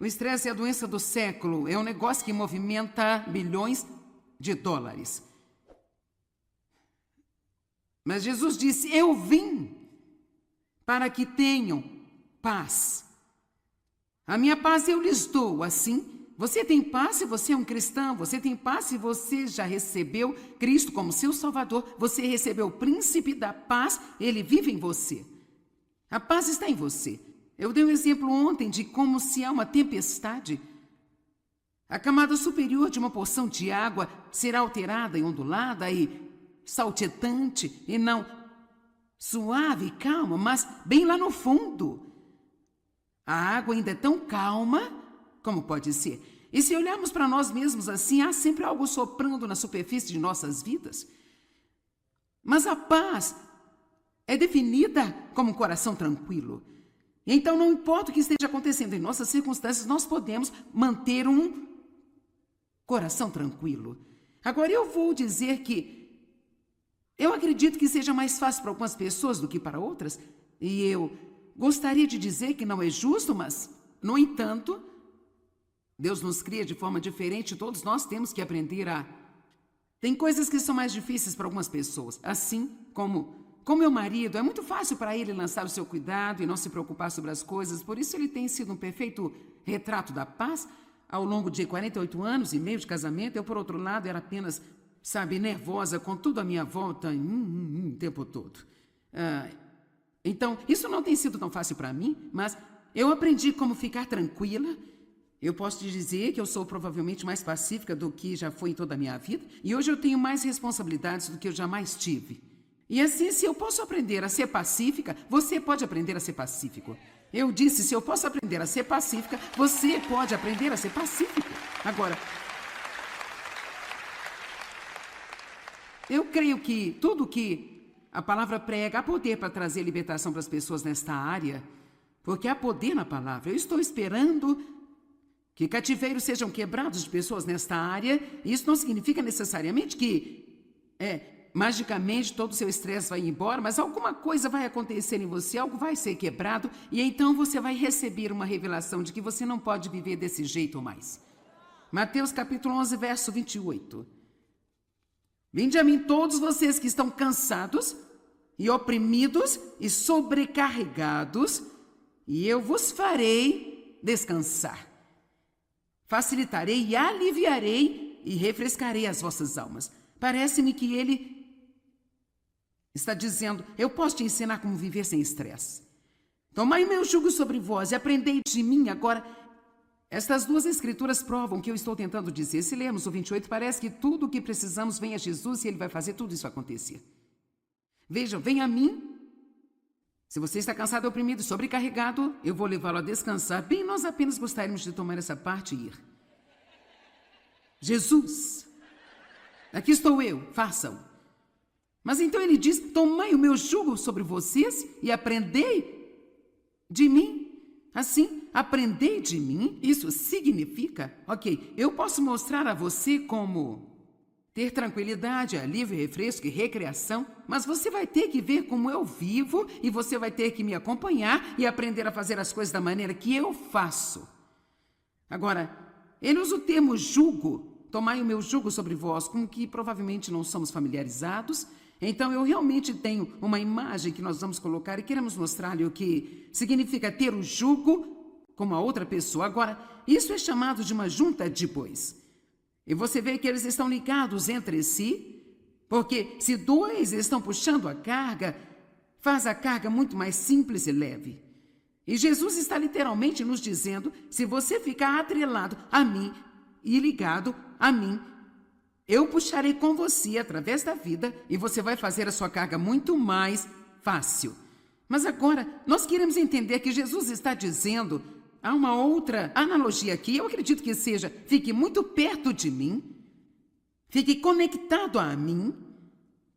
O estresse é a doença do século. É um negócio que movimenta bilhões de dólares. Mas Jesus disse, eu vim para que tenham paz. A minha paz eu lhes dou, assim. Você tem paz se você é um cristão. Você tem paz se você já recebeu Cristo como seu Salvador. Você recebeu o príncipe da paz. Ele vive em você. A paz está em você. Eu dei um exemplo ontem de como se há uma tempestade, a camada superior de uma porção de água será alterada e ondulada e saltitante e não suave e calma, mas bem lá no fundo. A água ainda é tão calma como pode ser. E se olharmos para nós mesmos assim, há sempre algo soprando na superfície de nossas vidas. Mas a paz é definida como um coração tranquilo. Então, não importa o que esteja acontecendo em nossas circunstâncias, nós podemos manter um coração tranquilo. Agora, eu vou dizer que eu acredito que seja mais fácil para algumas pessoas do que para outras. E eu gostaria de dizer que não é justo, mas, no entanto, Deus nos cria de forma diferente. Todos nós temos que aprender a... Tem coisas que são mais difíceis para algumas pessoas, assim como... Com meu marido, é muito fácil para ele lançar o seu cuidado e não se preocupar sobre as coisas. Por isso ele tem sido um perfeito retrato da paz. Ao longo de 48 anos e meio de casamento, eu, por outro lado, era apenas, nervosa com tudo à minha volta o tempo todo. Então, isso não tem sido tão fácil para mim, mas eu aprendi como ficar tranquila. Eu posso te dizer que eu sou provavelmente mais pacífica do que já foi em toda a minha vida. E hoje eu tenho mais responsabilidades do que eu jamais tive. E assim, se eu posso aprender a ser pacífica, você pode aprender a ser pacífico. Eu disse, se eu posso aprender a ser pacífica, você pode aprender a ser pacífico. Agora, eu creio que tudo que a palavra prega, há poder para trazer libertação para as pessoas nesta área, porque há poder na palavra. Eu estou esperando que cativeiros sejam quebrados de pessoas nesta área. Isso não significa necessariamente que magicamente todo o seu estresse vai embora, mas alguma coisa vai acontecer em você, algo vai ser quebrado, e então você vai receber uma revelação de que você não pode viver desse jeito mais. Mateus capítulo 11, verso 28. Vinde a mim todos vocês que estão cansados e oprimidos e sobrecarregados, e eu vos farei descansar. Facilitarei e aliviarei e refrescarei as vossas almas. Parece-me que ele está dizendo, eu posso te ensinar como viver sem estresse. Tomai meu jugo sobre vós e aprendei de mim. Agora, estas duas escrituras provam o que eu estou tentando dizer. Se lermos o 28, parece que tudo o que precisamos vem a Jesus e ele vai fazer tudo isso acontecer. Vejam, vem a mim. Se você está cansado, oprimido e sobrecarregado, eu vou levá-lo a descansar. Bem, nós apenas gostaríamos de tomar essa parte e ir. Jesus, aqui estou eu, façam. Mas então ele diz, tomai o meu jugo sobre vocês e aprendei de mim. Assim, aprendei de mim, isso significa, eu posso mostrar a você como ter tranquilidade, alívio, refresco e recreação, mas você vai ter que ver como eu vivo e você vai ter que me acompanhar e aprender a fazer as coisas da maneira que eu faço. Agora, ele usa o termo jugo, tomai o meu jugo sobre vós, com que provavelmente não somos familiarizados. Então, eu realmente tenho uma imagem que nós vamos colocar e queremos mostrar-lhe o que significa ter o jugo com a outra pessoa. Agora, isso é chamado de uma junta de bois. E você vê que eles estão ligados entre si, porque se dois estão puxando a carga, faz a carga muito mais simples e leve. E Jesus está literalmente nos dizendo, se você ficar atrelado a mim e ligado a mim, eu puxarei com você através da vida e você vai fazer a sua carga muito mais fácil. Mas agora, nós queremos entender que Jesus está dizendo, há uma outra analogia aqui, eu acredito que seja, fique muito perto de mim, fique conectado a mim,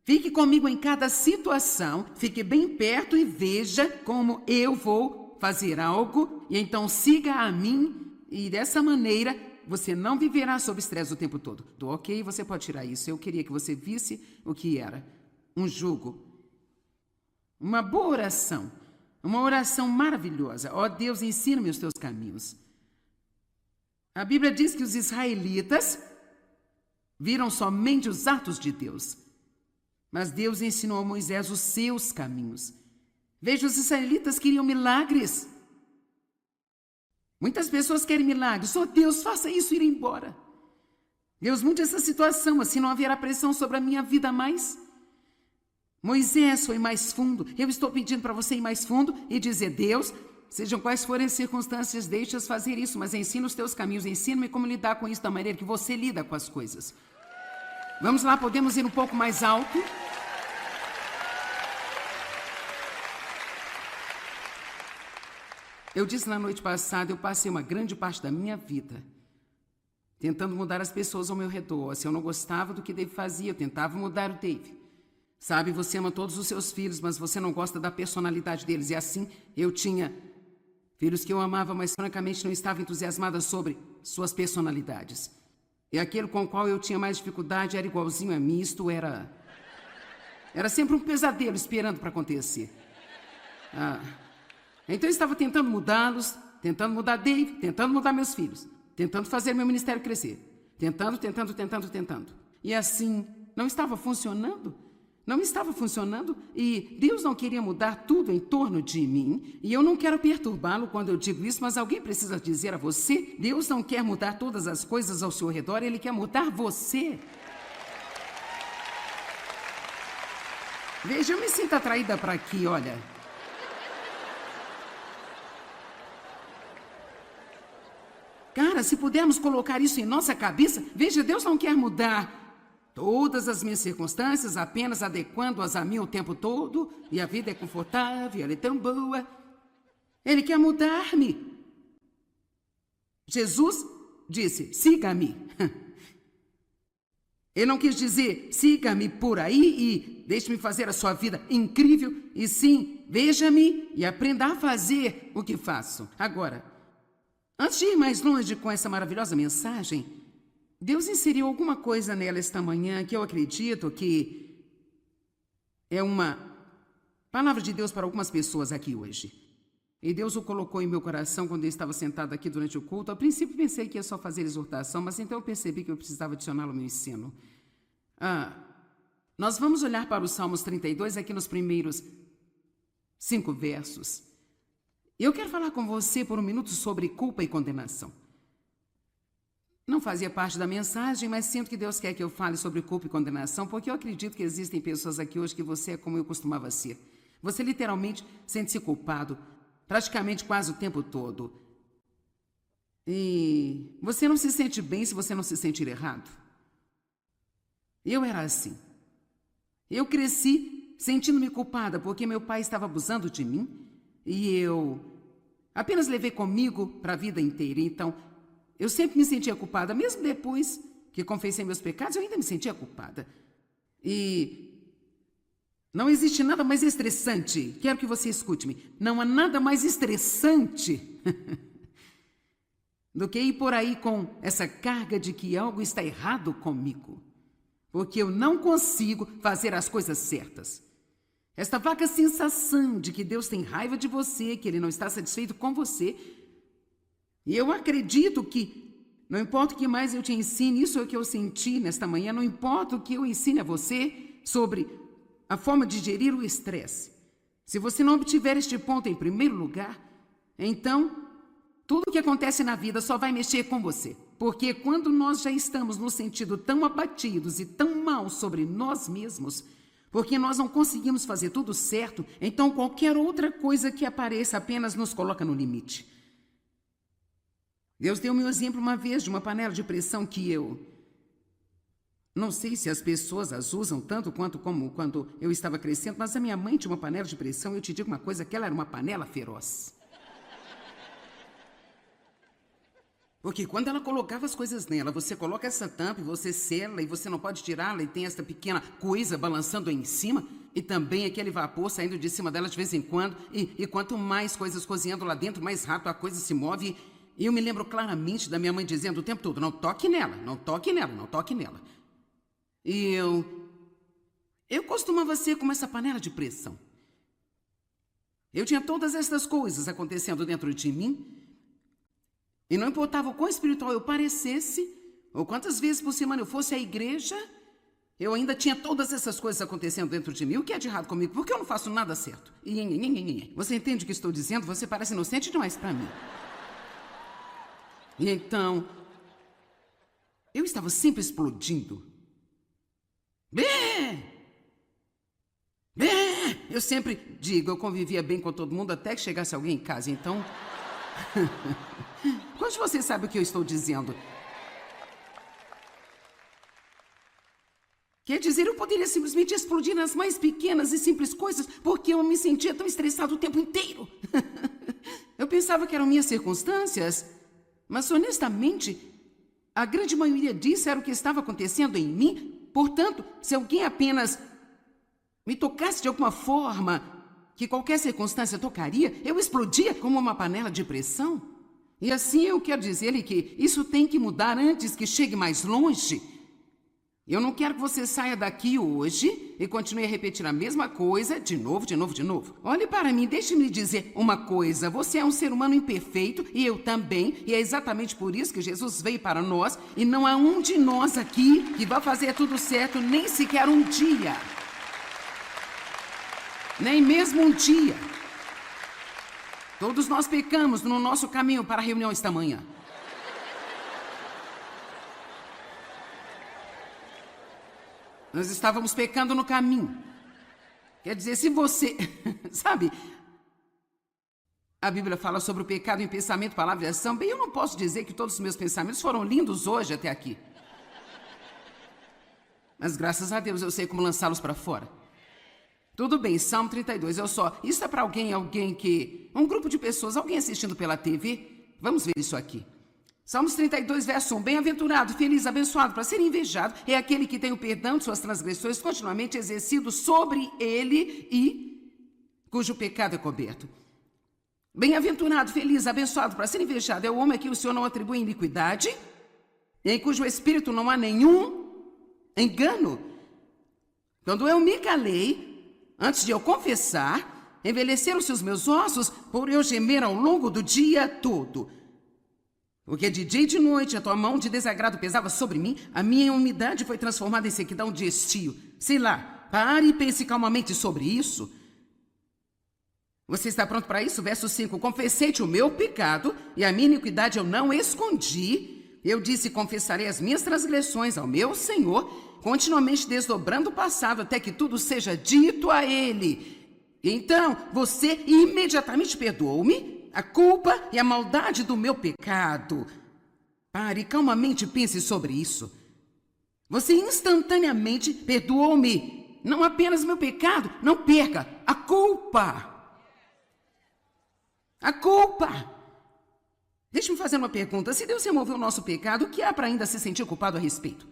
fique comigo em cada situação, fique bem perto e veja como eu vou fazer algo e então siga a mim e dessa maneira você não viverá sob estresse o tempo todo. Ok, você pode tirar isso. Eu queria que você visse o que era um jugo. Uma boa oração. Uma oração maravilhosa. Ó Deus, ensina-me os teus caminhos. A Bíblia diz que os israelitas viram somente os atos de Deus, mas Deus ensinou a Moisés os seus caminhos. Veja, os israelitas queriam milagres. Muitas pessoas querem milagres. Só Deus, faça isso e ir embora. Deus, mude essa situação, assim não haverá pressão sobre a minha vida mais. Moisés foi mais fundo. Eu estou pedindo para você ir mais fundo e dizer: Deus, sejam quais forem as circunstâncias, deixa-os fazer isso, mas ensina os teus caminhos, ensina-me como lidar com isso da maneira que você lida com as coisas. Vamos lá, podemos ir um pouco mais alto? Eu disse na noite passada, eu passei uma grande parte da minha vida tentando mudar as pessoas ao meu redor. Se eu não gostava do que Dave fazia, eu tentava mudar o Dave. Sabe, você ama todos os seus filhos, mas você não gosta da personalidade deles. E assim, eu tinha filhos que eu amava, mas francamente não estava entusiasmada sobre suas personalidades. E aquele com o qual eu tinha mais dificuldade era igualzinho a mim. Isto era sempre um pesadelo esperando para acontecer. Então eu estava tentando mudá-los, tentando mudar Dave, tentando mudar meus filhos, tentando fazer meu ministério crescer. Tentando. E assim, não estava funcionando. Não estava funcionando e Deus não queria mudar tudo em torno de mim. E eu não quero perturbá-lo quando eu digo isso, mas alguém precisa dizer a você: Deus não quer mudar todas as coisas ao seu redor, Ele quer mudar você. Veja, eu me sinto atraída para aqui, olha. Cara, se pudermos colocar isso em nossa cabeça, veja, Deus não quer mudar todas as minhas circunstâncias, apenas adequando-as a mim o tempo todo, e a vida é confortável, ela é tão boa. Ele quer mudar-me. Jesus disse: siga-me. Ele não quis dizer: siga-me por aí e deixe-me fazer a sua vida incrível, e sim, veja-me e aprenda a fazer o que faço. Agora, antes de ir mais longe com essa maravilhosa mensagem, Deus inseriu alguma coisa nela esta manhã que eu acredito que é uma palavra de Deus para algumas pessoas aqui hoje. E Deus o colocou em meu coração quando eu estava sentado aqui durante o culto. A princípio pensei que ia só fazer exortação, mas então eu percebi que eu precisava adicioná-lo ao meu ensino. Nós vamos olhar para os Salmos 32 aqui nos primeiros 5 versos. Eu quero falar com você por um minuto sobre culpa e condenação. Não fazia parte da mensagem, mas sinto que Deus quer que eu fale sobre culpa e condenação, porque eu acredito que existem pessoas aqui hoje que você é como eu costumava ser. Você literalmente sente-se culpado, praticamente quase o tempo todo. E você não se sente bem se você não se sentir errado. Eu era assim. Eu cresci sentindo-me culpada porque meu pai estava abusando de mim e eu apenas levei comigo para a vida inteira. Então, eu sempre me sentia culpada, mesmo depois que confessei meus pecados, eu ainda me sentia culpada. E não existe nada mais estressante, quero que você escute-me, não há nada mais estressante do que ir por aí com essa carga de que algo está errado comigo, porque eu não consigo fazer as coisas certas. Esta vaga sensação de que Deus tem raiva de você, que Ele não está satisfeito com você. E eu acredito que, não importa o que mais eu te ensine, isso é o que eu senti nesta manhã, não importa o que eu ensine a você sobre a forma de gerir o estresse. Se você não obtiver este ponto em primeiro lugar, então tudo o que acontece na vida só vai mexer com você. Porque quando nós já estamos no sentido tão abatidos e tão mal sobre nós mesmos, porque nós não conseguimos fazer tudo certo, então qualquer outra coisa que apareça apenas nos coloca no limite. Deus deu-me um exemplo uma vez de uma panela de pressão que eu não sei se as pessoas as usam tanto quanto como quando eu estava crescendo, mas a minha mãe tinha uma panela de pressão e eu te digo uma coisa, que ela era uma panela feroz. Porque quando ela colocava as coisas nela, você coloca essa tampa e você sela e você não pode tirá-la e tem esta pequena coisa balançando aí em cima e também aquele vapor saindo de cima dela de vez em quando e quanto mais coisas cozinhando lá dentro, mais rápido a coisa se move. E eu me lembro claramente da minha mãe dizendo o tempo todo: não toque nela, não toque nela, não toque nela. E eu costumava ser como essa panela de pressão. Eu tinha todas essas coisas acontecendo dentro de mim. E não importava o quão espiritual eu parecesse, ou quantas vezes por semana eu fosse à igreja, eu ainda tinha todas essas coisas acontecendo dentro de mim. O que é de errado comigo? Porque eu não faço nada certo. Você entende o que estou dizendo? Você parece inocente demais para mim. E então, eu estava sempre explodindo. Eu sempre digo, eu convivia bem com todo mundo até que chegasse alguém em casa. Então, quantos de vocês sabem o que eu estou dizendo? Quer dizer, eu poderia simplesmente explodir nas mais pequenas e simples coisas, porque eu me sentia tão estressado o tempo inteiro. Eu pensava que eram minhas circunstâncias, mas honestamente, a grande maioria disso era o que estava acontecendo em mim. Portanto, se alguém apenas me tocasse de alguma forma, que qualquer circunstância tocaria, eu explodia como uma panela de pressão. E assim eu quero dizer-lhe que isso tem que mudar antes que chegue mais longe. Eu não quero que você saia daqui hoje e continue a repetir a mesma coisa de novo. Olhe para mim, deixe-me lhe dizer uma coisa. Você é um ser humano imperfeito e eu também. E é exatamente por isso que Jesus veio para nós. E não há um de nós aqui que vai fazer tudo certo nem sequer um dia. Nem mesmo um dia. Todos nós pecamos no nosso caminho para a reunião esta manhã. Nós estávamos pecando no caminho. Quer dizer, se você... Sabe, a Bíblia fala sobre o pecado em pensamento, palavra e ação. Bem, eu não posso dizer que todos os meus pensamentos foram lindos hoje até aqui. Mas graças a Deus eu sei como lançá-los para fora. Tudo bem, Salmo 32, Isso é para alguém que... Um grupo de pessoas, alguém assistindo pela TV. Vamos ver isso aqui. Salmos 32, verso 1. Bem-aventurado, feliz, abençoado, para ser invejado, é aquele que tem o perdão de suas transgressões continuamente exercido sobre ele e cujo pecado é coberto. Bem-aventurado, feliz, abençoado, para ser invejado, é o homem a quem o Senhor não atribui iniquidade, em cujo espírito não há nenhum engano. Quando eu me calei, antes de eu confessar, envelheceram-se os meus ossos por eu gemer ao longo do dia todo. Porque de dia e de noite a tua mão de desagrado pesava sobre mim, a minha umidade foi transformada em sequidão de estio. Sei lá, pare e pense calmamente sobre isso. Você está pronto para isso? Verso 5. Confessei-te o meu pecado e a minha iniquidade eu não escondi. Eu disse, confessarei as minhas transgressões ao meu Senhor, continuamente desdobrando o passado até que tudo seja dito a ele. Então, você imediatamente perdoou-me a culpa e a maldade do meu pecado. Pare e calmamente pense sobre isso. Você instantaneamente perdoou-me. Não apenas meu pecado, não perca a culpa. A culpa. Deixe-me fazer uma pergunta. Se Deus removeu o nosso pecado, o que há para ainda se sentir culpado a respeito?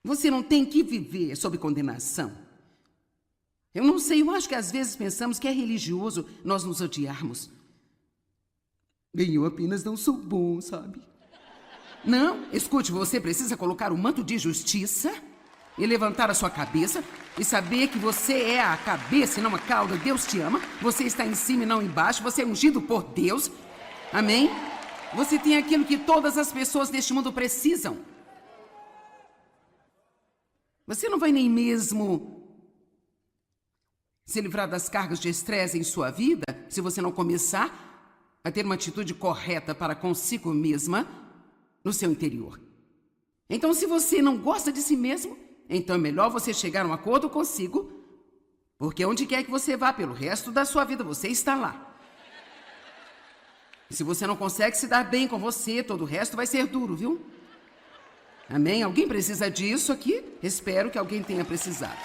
Você não tem que viver sob condenação. Eu não sei, eu acho que às vezes pensamos que é religioso nós nos odiarmos. Bem, eu apenas não sou bom, sabe? Não, escute, você precisa colocar o manto de justiça e levantar a sua cabeça e saber que você é a cabeça e não a cauda. Deus te ama, você está em cima e não embaixo, você é ungido por Deus. Amém? Você tem aquilo que todas as pessoas deste mundo precisam. Você não vai nem mesmo se livrar das cargas de estresse em sua vida se você não começar a ter uma atitude correta para consigo mesma no seu interior. Então, se você não gosta de si mesmo, então é melhor você chegar a um acordo consigo, porque onde quer que você vá pelo resto da sua vida, você está lá. E se você não consegue se dar bem com você, todo o resto vai ser duro, viu? Amém? Alguém precisa disso aqui? Espero que alguém tenha precisado.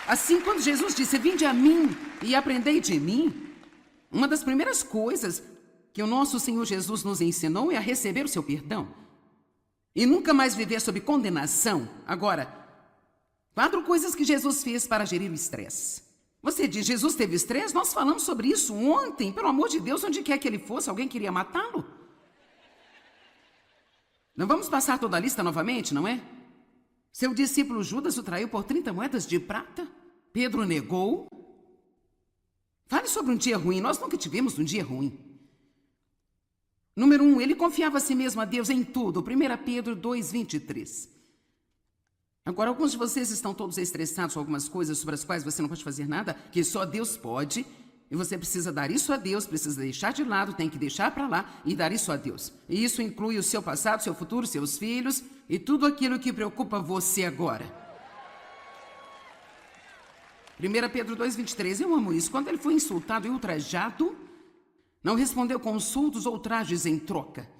Assim, quando Jesus disse, vinde a mim e aprendei de mim, uma das primeiras coisas que o nosso Senhor Jesus nos ensinou é a receber o seu perdão. E nunca mais viver sob condenação. Agora, 4 coisas que Jesus fez para gerir o estresse. Você diz, Jesus teve estresse? Nós falamos sobre isso ontem. Pelo amor de Deus, onde quer que ele fosse, alguém queria matá-lo? Não vamos passar toda a lista novamente, não é? Seu discípulo Judas o traiu por 30 moedas de prata. Pedro negou. Fale sobre um dia ruim. Nós nunca tivemos um dia ruim. Número 1, ele confiava a si mesmo a Deus em tudo. 1 Pedro 2:23. Agora, alguns de vocês estão todos estressados com algumas coisas sobre as quais você não pode fazer nada, que só Deus pode, e você precisa dar isso a Deus, precisa deixar de lado, tem que deixar para lá e dar isso a Deus. E isso inclui o seu passado, seu futuro, seus filhos e tudo aquilo que preocupa você agora. 1 Pedro 2:23, eu amo isso. Quando ele foi insultado e ultrajado, não respondeu com insultos ou ultrajes em troca.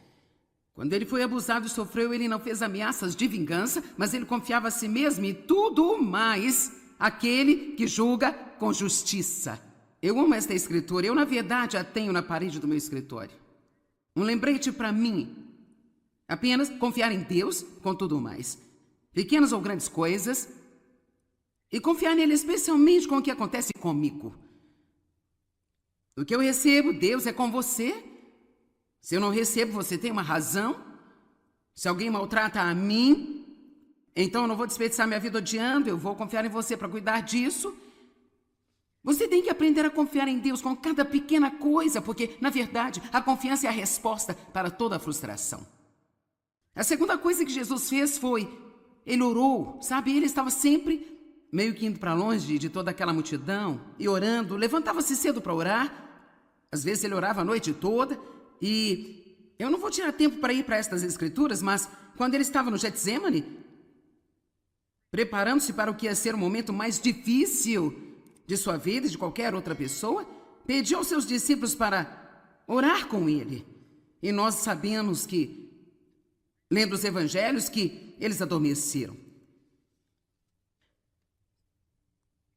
Quando ele foi abusado e sofreu, ele não fez ameaças de vingança, mas ele confiava a si mesmo e tudo mais aquele que julga com justiça. Eu amo esta escritura. Eu, na verdade, a tenho na parede do meu escritório. Um lembrete para mim. Apenas confiar em Deus com tudo mais. Pequenas ou grandes coisas. E confiar nele especialmente com o que acontece comigo. O que eu recebo, Deus é com você. Se eu não recebo, você tem uma razão. Se alguém maltrata a mim, então eu não vou desperdiçar minha vida odiando, eu vou confiar em você para cuidar disso. Você tem que aprender a confiar em Deus com cada pequena coisa, porque, na verdade, a confiança é a resposta para toda a frustração. A segunda coisa que Jesus fez foi, ele orou, sabe? Ele estava sempre meio que indo para longe de toda aquela multidão e orando, levantava-se cedo para orar. Às vezes ele orava a noite toda. E eu não vou tirar tempo para ir para estas escrituras, mas quando ele estava no Getsemane, preparando-se para o que ia ser o momento mais difícil de sua vida e de qualquer outra pessoa, pediu aos seus discípulos para orar com ele. E nós sabemos que, lendo os evangelhos, que eles adormeceram.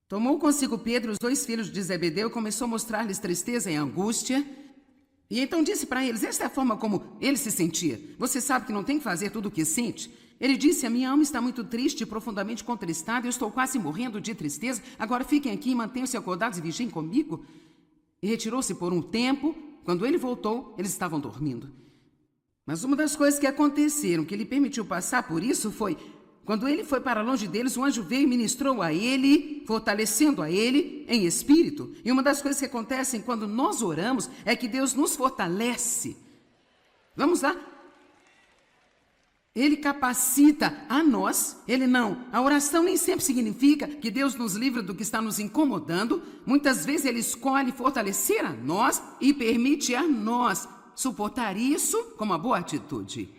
Tomou consigo Pedro e os 2 filhos de Zebedeu e começou a mostrar-lhes tristeza e angústia. E então disse para eles, esta é a forma como ele se sentia. Você sabe que não tem que fazer tudo o que sente. Ele disse, a minha alma está muito triste e profundamente contristada, eu estou quase morrendo de tristeza, agora fiquem aqui e mantenham-se acordados e vigiem comigo. E retirou-se por um tempo, quando ele voltou, eles estavam dormindo. Mas uma das coisas que aconteceram, que lhe permitiu passar por isso, foi, quando ele foi para longe deles, um anjo veio e ministrou a ele, fortalecendo a ele em espírito. E uma das coisas que acontecem quando nós oramos é que Deus nos fortalece. Vamos lá? Ele capacita a nós, ele não. A oração nem sempre significa que Deus nos livra do que está nos incomodando. Muitas vezes ele escolhe fortalecer a nós e permite a nós suportar isso com uma boa atitude.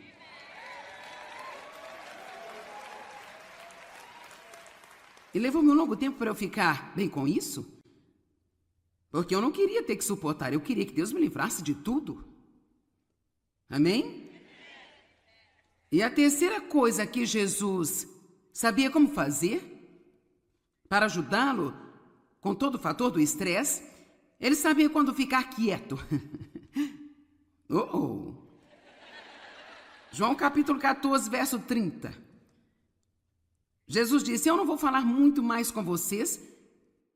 E levou-me um longo tempo para eu ficar bem com isso. Porque eu não queria ter que suportar, eu queria que Deus me livrasse de tudo. Amém? E a terceira coisa que Jesus sabia como fazer para ajudá-lo com todo o fator do estresse, ele sabia quando ficar quieto. João capítulo 14, verso 30. Jesus disse, eu não vou falar muito mais com vocês,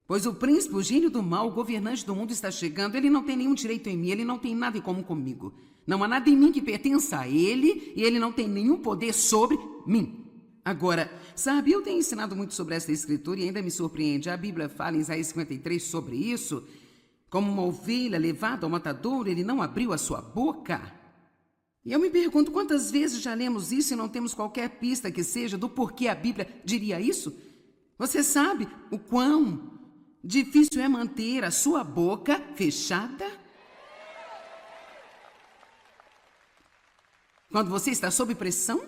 pois o príncipe, o gênio do mal, o governante do mundo está chegando, ele não tem nenhum direito em mim, ele não tem nada em comum comigo. Não há nada em mim que pertença a ele, e ele não tem nenhum poder sobre mim. Agora, sabe, eu tenho ensinado muito sobre essa escritura e ainda me surpreende. A Bíblia fala em Isaías 53 sobre isso. Como uma ovelha levada ao matadouro, ele não abriu a sua boca. E eu me pergunto quantas vezes já lemos isso e não temos qualquer pista que seja do porquê a Bíblia diria isso? Você sabe o quão difícil é manter a sua boca fechada? Quando você está sob pressão?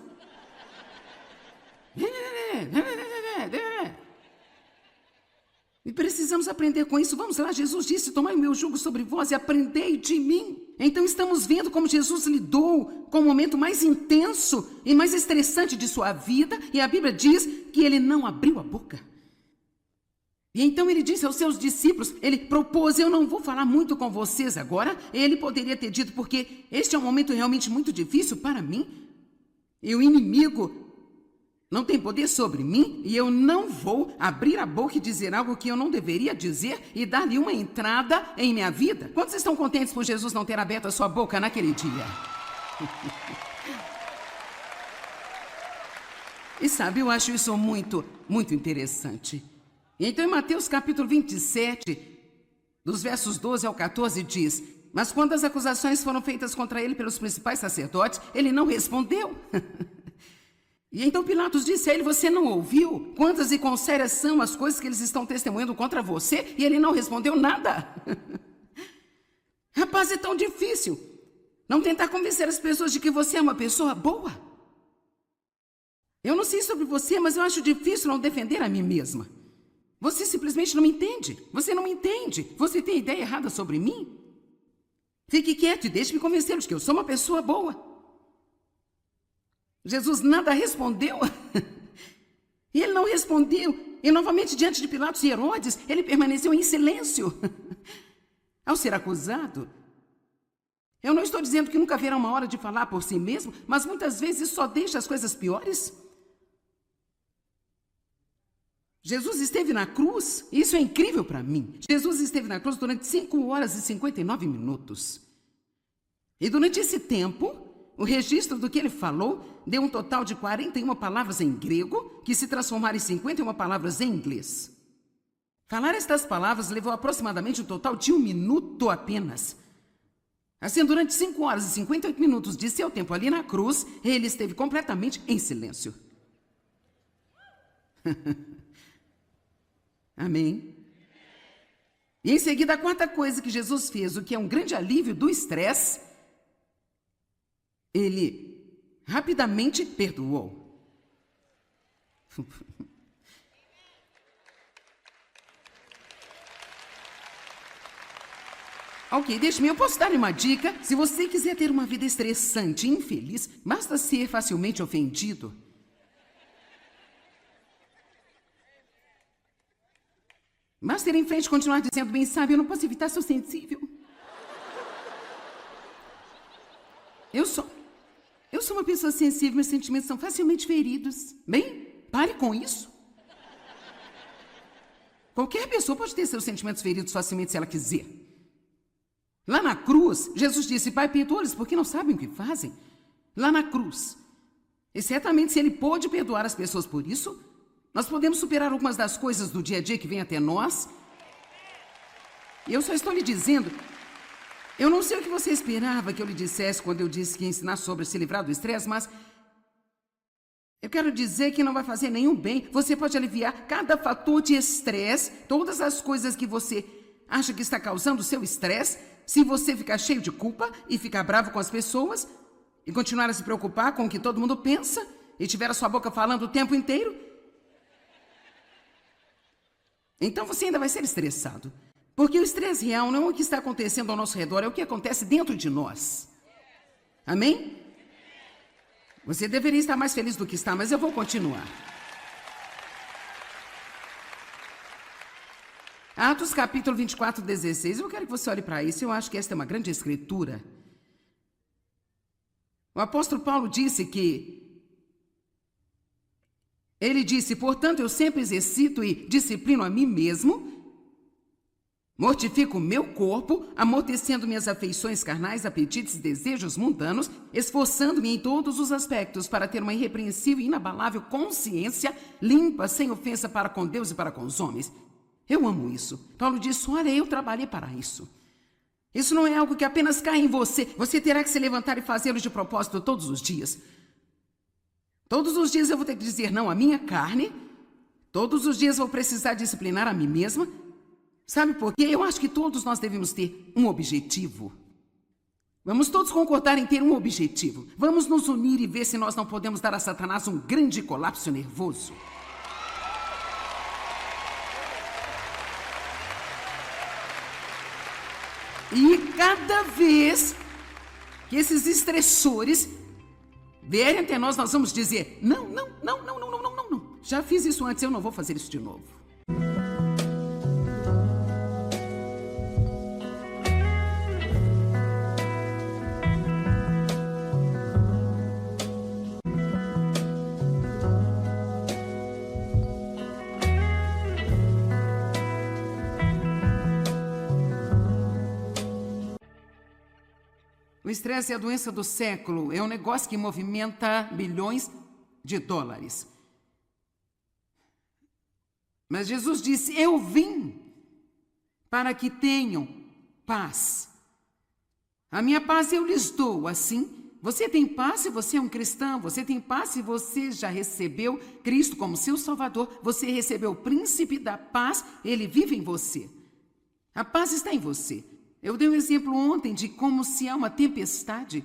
E precisamos aprender com isso. Vamos lá, Jesus disse, tomai o meu jugo sobre vós e aprendei de mim. Então estamos vendo como Jesus lidou com o momento mais intenso e mais estressante de sua vida. E a Bíblia diz que ele não abriu a boca. E então ele disse aos seus discípulos, ele propôs, eu não vou falar muito com vocês agora. Ele poderia ter dito, porque este é um momento realmente muito difícil para mim. E o inimigo não tem poder sobre mim e eu não vou abrir a boca e dizer algo que eu não deveria dizer e dar-lhe uma entrada em minha vida. Quantos estão contentes por Jesus não ter aberto a sua boca naquele dia? E sabe, eu acho isso muito, muito interessante. Então, em Mateus capítulo 27, dos versos 12 ao 14 diz: mas quando as acusações foram feitas contra ele pelos principais sacerdotes, ele não respondeu. E então Pilatos disse a ele: você não ouviu? Quantas e quão sérias são as coisas que eles estão testemunhando contra você? E ele não respondeu nada. Rapaz, é tão difícil não tentar convencer as pessoas de que você é uma pessoa boa. Eu não sei sobre você, mas eu acho difícil não defender a mim mesma. Você simplesmente não me entende. Você não me entende. Você tem ideia errada sobre mim? Fique quieto e deixe-me convencê-lo de que eu sou uma pessoa boa. Jesus nada respondeu. E ele não respondeu. E novamente, diante de Pilatos e Herodes, ele permaneceu em silêncio. Ao ser acusado, eu não estou dizendo que nunca haverá uma hora de falar por si mesmo, mas muitas vezes só deixa as coisas piores. Jesus esteve na cruz, e isso é incrível para mim. Jesus esteve na cruz durante 5 horas e 59 minutos. E durante esse tempo, o registro do que ele falou deu um total de 41 palavras em grego, que se transformaram em 51 palavras em inglês. Falar estas palavras levou aproximadamente um total de 1 minuto apenas. Assim, durante 5 horas e 58 minutos de seu tempo ali na cruz, ele esteve completamente em silêncio. Amém? E em seguida, a quarta coisa que Jesus fez, o que é um grande alívio do estresse, ele rapidamente perdoou. Ok, deixe-me, eu posso dar-lhe uma dica. Se você quiser ter uma vida estressante e infeliz, basta ser facilmente ofendido. Basta ir em frente e continuar dizendo: bem sabe, eu não posso evitar, sou sensível. Eu sou uma pessoa sensível, meus sentimentos são facilmente feridos. Bem, pare com isso. Qualquer pessoa pode ter seus sentimentos feridos facilmente se ela quiser. Lá na cruz, Jesus disse: Pai, perdoa-lhes porque não sabem o que fazem. Lá na cruz. E certamente se ele pôde perdoar as pessoas por isso, nós podemos superar algumas das coisas do dia a dia que vêm até nós. E eu só estou lhe dizendo, eu não sei o que você esperava que eu lhe dissesse quando eu disse que ia ensinar sobre se livrar do estresse, mas eu quero dizer que não vai fazer nenhum bem. Você pode aliviar cada fator de estresse, todas as coisas que você acha que está causando o seu estresse, se você ficar cheio de culpa e ficar bravo com as pessoas e continuar a se preocupar com o que todo mundo pensa e tiver a sua boca falando o tempo inteiro. Então você ainda vai ser estressado. Porque o estresse real não é o que está acontecendo ao nosso redor, é o que acontece dentro de nós. Amém? Você deveria estar mais feliz do que está, mas eu vou continuar. Atos capítulo 24, 16. Eu quero que você olhe para isso. Eu acho que esta é uma grande escritura. O apóstolo Paulo disse que ele disse: portanto, eu sempre exercito e disciplino a mim mesmo, mortifico o meu corpo, amortecendo minhas afeições carnais, apetites e desejos mundanos, esforçando-me em todos os aspectos para ter uma irrepreensível e inabalável consciência limpa, sem ofensa para com Deus e para com os homens. Eu amo isso. Paulo disse: olha, eu trabalhei para isso. Isso não é algo que apenas cai em você. Você terá que se levantar e fazê-lo de propósito todos os dias. Todos os dias eu vou ter que dizer não à minha carne. Todos os dias eu vou precisar disciplinar a mim mesma. Sabe por quê? Eu acho que todos nós devemos ter um objetivo. Vamos todos concordar em ter um objetivo. Vamos nos unir e ver se nós não podemos dar a Satanás um grande colapso nervoso. E cada vez que esses estressores vierem até nós, nós vamos dizer: não. Já fiz isso antes, eu não vou fazer isso de novo. O estresse é a doença do século, é um negócio que movimenta bilhões de dólares. Mas Jesus disse: eu vim para que tenham paz. A minha paz eu lhes dou, assim. Você tem paz se você é um cristão, você tem paz se você já recebeu Cristo como seu Salvador, você recebeu o príncipe da paz, ele vive em você. A paz está em você. Eu dei um exemplo ontem de como se há uma tempestade,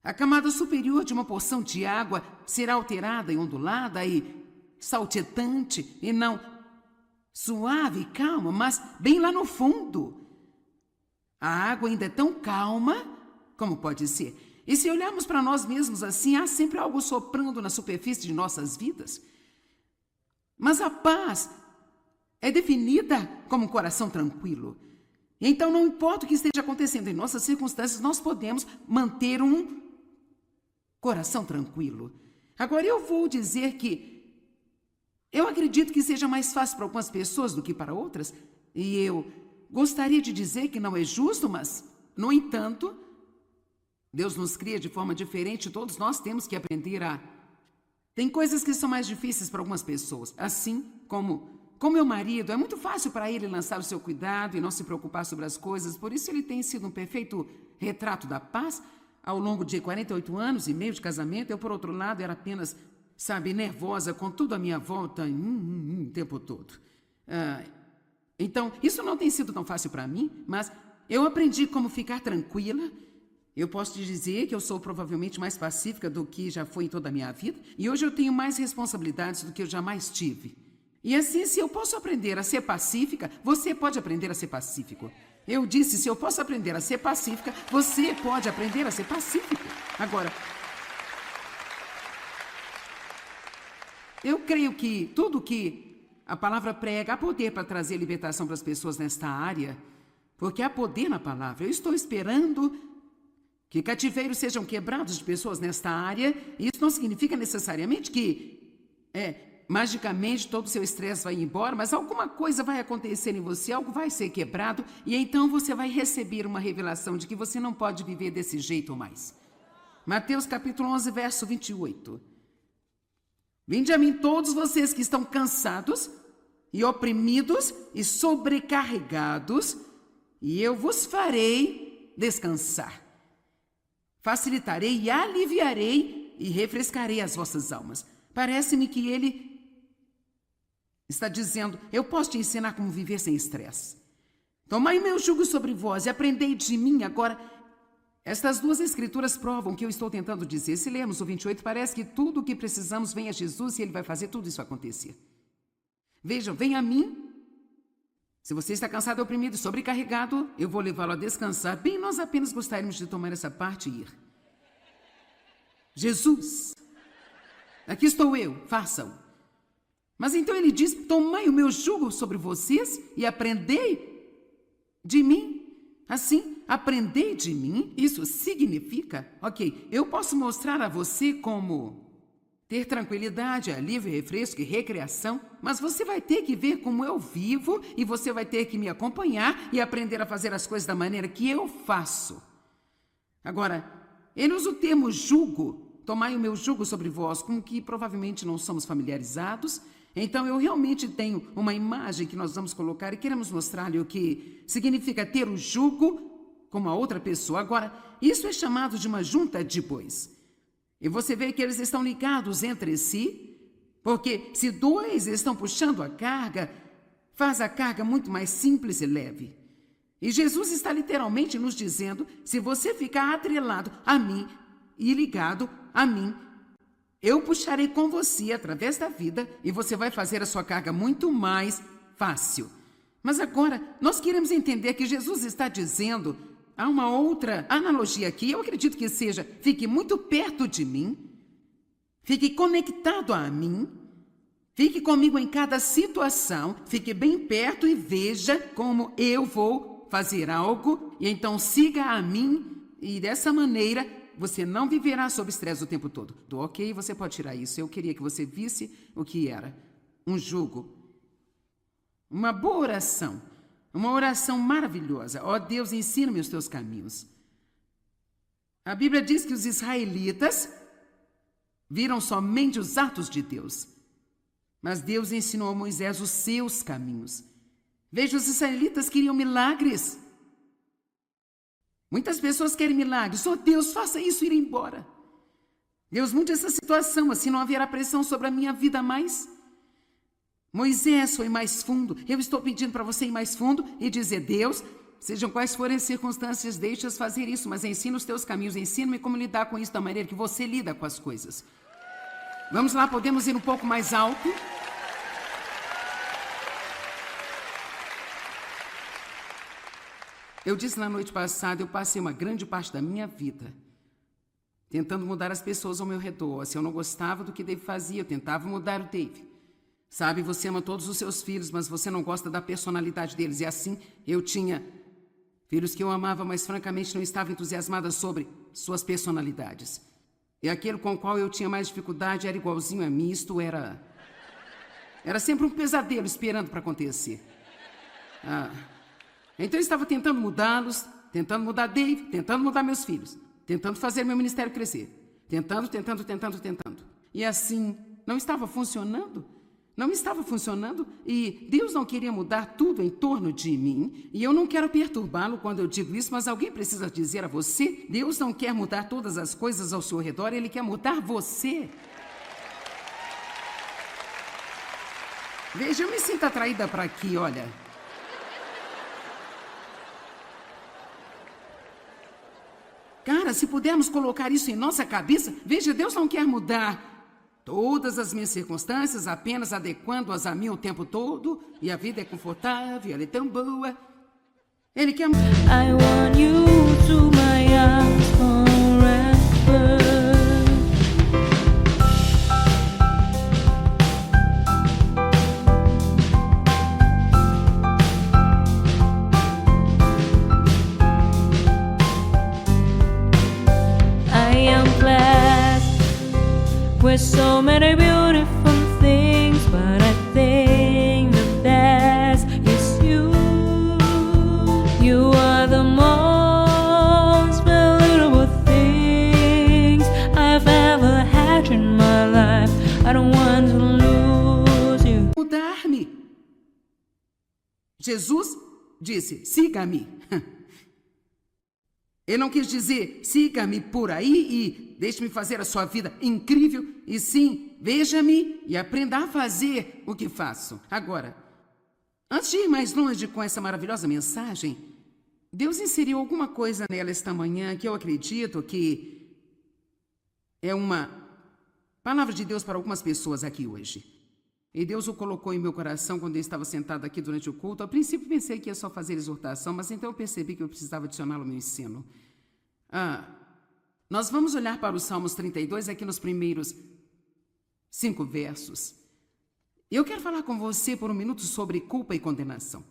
a camada superior de uma porção de água será alterada e ondulada e saltitante, e não suave e calma, mas bem lá no fundo. A água ainda é tão calma como pode ser. E se olharmos para nós mesmos assim, há sempre algo soprando na superfície de nossas vidas. Mas a paz é definida como um coração tranquilo. Então, não importa o que esteja acontecendo em nossas circunstâncias, nós podemos manter um coração tranquilo. Agora, eu vou dizer que eu acredito que seja mais fácil para algumas pessoas do que para outras, e eu gostaria de dizer que não é justo, mas, no entanto, Deus nos cria de forma diferente, todos nós temos que aprender a... Tem coisas que são mais difíceis para algumas pessoas, assim como meu marido, é muito fácil para ele lançar o seu cuidado e não se preocupar sobre as coisas, por isso ele tem sido um perfeito retrato da paz. Ao longo de 48 anos e meio de casamento, eu, por outro lado, era apenas, nervosa com tudo à minha volta o tempo todo. Então, isso não tem sido tão fácil para mim, mas eu aprendi como ficar tranquila. Eu posso te dizer que eu sou provavelmente mais pacífica do que já foi em toda a minha vida, e hoje eu tenho mais responsabilidades do que eu jamais tive. E assim, se eu posso aprender a ser pacífica, você pode aprender a ser pacífico. Eu disse, se eu posso aprender a ser pacífica, você pode aprender a ser pacífico. Agora, eu creio que tudo que a palavra prega há poder para trazer libertação para as pessoas nesta área, porque há poder na palavra. Eu estou esperando que cativeiros sejam quebrados de pessoas nesta área, e isso não significa necessariamente que magicamente todo o seu estresse vai embora, mas alguma coisa vai acontecer em você, algo vai ser quebrado, e então você vai receber uma revelação de que você não pode viver desse jeito mais. Mateus capítulo 11, verso 28. Vinde a mim todos vocês que estão cansados e oprimidos e sobrecarregados, e eu vos farei descansar. Facilitarei e aliviarei e refrescarei as vossas almas. Parece-me que ele está dizendo, eu posso te ensinar como viver sem estresse. Tomai meu jugo sobre vós e aprendei de mim. Agora, estas duas escrituras provam o que eu estou tentando dizer. Se lermos o 28, parece que tudo o que precisamos vem a Jesus e ele vai fazer tudo isso acontecer. Vejam, vem a mim. Se você está cansado, oprimido e sobrecarregado, eu vou levá-lo a descansar. Bem, nós apenas gostaríamos de tomar essa parte e ir. Jesus, aqui estou eu, façam. Mas então ele diz, tomai o meu jugo sobre vocês e aprendei de mim. Assim, aprendei de mim, isso significa, eu posso mostrar a você como ter tranquilidade, alívio, refresco e recreação, mas você vai ter que ver como eu vivo e você vai ter que me acompanhar e aprender a fazer as coisas da maneira que eu faço. Agora, ele usa o termo jugo, tomai o meu jugo sobre vós, com que provavelmente não somos familiarizados. Então, eu realmente tenho uma imagem que nós vamos colocar e queremos mostrar-lhe o que significa ter o jugo com a outra pessoa. Agora, isso é chamado de uma junta de bois. E você vê que eles estão ligados entre si, porque se dois estão puxando a carga, faz a carga muito mais simples e leve. E Jesus está literalmente nos dizendo, se você ficar atrelado a mim e ligado a mim, eu puxarei com você através da vida e você vai fazer a sua carga muito mais fácil. Mas agora, nós queremos entender que Jesus está dizendo, há uma outra analogia aqui, eu acredito que seja, fique muito perto de mim, fique conectado a mim, fique comigo em cada situação, fique bem perto e veja como eu vou fazer algo, e então siga a mim, e dessa maneira você não viverá sob estresse o tempo todo. Ok, você pode tirar isso. Eu queria que você visse o que era um jugo. Uma boa oração. Uma oração maravilhosa. Ó Deus, ensina-me os teus caminhos. A Bíblia diz que os israelitas viram somente os atos de Deus. Mas Deus ensinou a Moisés os seus caminhos. Veja, os israelitas queriam milagres. Muitas pessoas querem milagres. Oh, Deus, faça isso ir embora. Deus, mude essa situação, assim não haverá pressão sobre a minha vida mais. Moisés foi mais fundo. Eu estou pedindo para você ir mais fundo e dizer, Deus, sejam quais forem as circunstâncias, deixa-as fazer isso, mas ensina os teus caminhos, ensina-me como lidar com isso da maneira que você lida com as coisas. Vamos lá, podemos ir um pouco mais alto? Eu disse na noite passada, eu passei uma grande parte da minha vida tentando mudar as pessoas ao meu redor. Se eu não gostava do que Dave fazia, eu tentava mudar o Dave. Sabe, você ama todos os seus filhos, mas você não gosta da personalidade deles. E assim, eu tinha filhos que eu amava, mas francamente não estava entusiasmada sobre suas personalidades. E aquele com o qual eu tinha mais dificuldade era igualzinho a mim. Isto era sempre um pesadelo esperando para acontecer. Então eu estava tentando mudá-los, tentando mudar Dave, tentando mudar meus filhos, tentando fazer meu ministério crescer. Tentando. E assim, não estava funcionando. Não estava funcionando e Deus não queria mudar tudo em torno de mim. E eu não quero perturbá-lo quando eu digo isso, mas alguém precisa dizer a você, Deus não quer mudar todas as coisas ao seu redor, Ele quer mudar você. Veja, eu me sinto atraída para aqui, olha. Cara, se pudermos colocar isso em nossa cabeça, veja, Deus não quer mudar todas as minhas circunstâncias, apenas adequando-as a mim o tempo todo, e a vida é confortável, ela é tão boa. Ele quer... I want you to my arms forever. I am blessed with so many beautiful things, but I think the best is you. You are the most valuable things I've ever had in my life. I don't want to lose you. Mudar-me. Jesus disse, siga-me. Ele não quis dizer, siga-me por aí e deixe-me fazer a sua vida incrível, e sim, veja-me e aprenda a fazer o que faço. Agora, antes de ir mais longe com essa maravilhosa mensagem, Deus inseriu alguma coisa nela esta manhã que eu acredito que é uma palavra de Deus para algumas pessoas aqui hoje. E Deus o colocou em meu coração quando eu estava sentado aqui durante o culto. A princípio pensei que ia só fazer exortação, mas então eu percebi que eu precisava adicioná-lo ao meu ensino. Nós vamos olhar para os Salmos 32 aqui nos primeiros 5 versos. Eu quero falar com você por um minuto sobre culpa e condenação.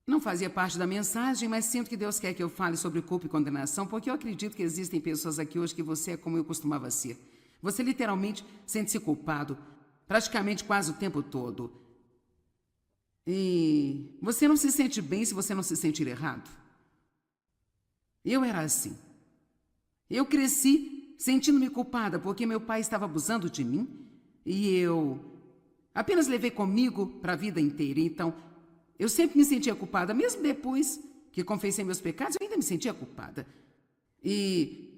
Não fazia parte da mensagem, mas sinto que Deus quer que eu fale sobre culpa e condenação, porque eu acredito que existem pessoas aqui hoje que você é como eu costumava ser. Você literalmente sente-se culpado, praticamente quase o tempo todo. E você não se sente bem se você não se sentir errado. Eu era assim. Eu cresci sentindo-me culpada porque meu pai estava abusando de mim e eu apenas levei comigo para a vida inteira. Então, eu sempre me sentia culpada, mesmo depois que confessei meus pecados, eu ainda me sentia culpada. E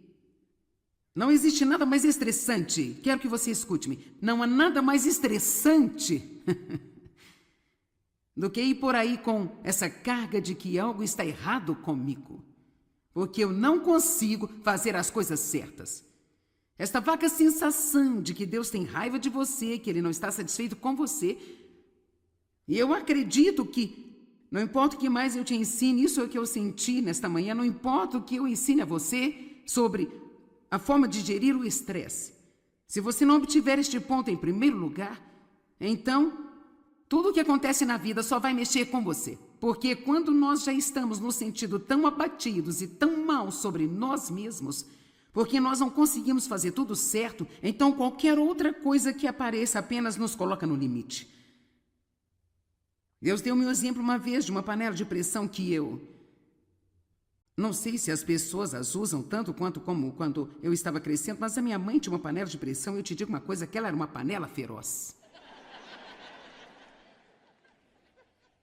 não existe nada mais estressante, quero que você escute-me, não há nada mais estressante do que ir por aí com essa carga de que algo está errado comigo, porque eu não consigo fazer as coisas certas. Esta vaga sensação de que Deus tem raiva de você, que Ele não está satisfeito com você. E eu acredito que, não importa o que mais eu te ensine, isso é o que eu senti nesta manhã, não importa o que eu ensine a você sobre a forma de gerir o estresse. Se você não obtiver este ponto em primeiro lugar, então tudo o que acontece na vida só vai mexer com você. Porque quando nós já estamos no sentido tão abatidos e tão mal sobre nós mesmos, porque nós não conseguimos fazer tudo certo, então qualquer outra coisa que apareça apenas nos coloca no limite. Deus deu-me um exemplo uma vez de uma panela de pressão que eu não sei se as pessoas as usam tanto quanto como quando eu estava crescendo, mas a minha mãe tinha uma panela de pressão e eu te digo uma coisa, que ela era uma panela feroz.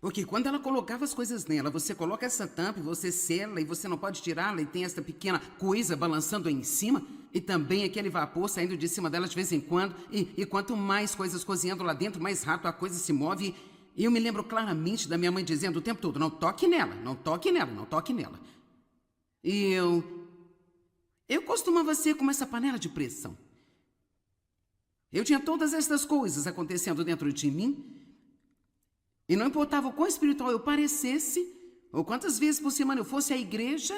Porque quando ela colocava as coisas nela, você coloca essa tampa e você sela e você não pode tirá-la e tem essa pequena coisa balançando aí em cima e também aquele vapor saindo de cima dela de vez em quando e quanto mais coisas cozinhando lá dentro, mais rápido a coisa se move. E eu me lembro claramente da minha mãe dizendo o tempo todo, não toque nela, não toque nela, não toque nela. E eu costumava ser como essa panela de pressão. Eu tinha todas essas coisas acontecendo dentro de mim. E não importava o quão espiritual eu parecesse, ou quantas vezes por semana eu fosse à igreja,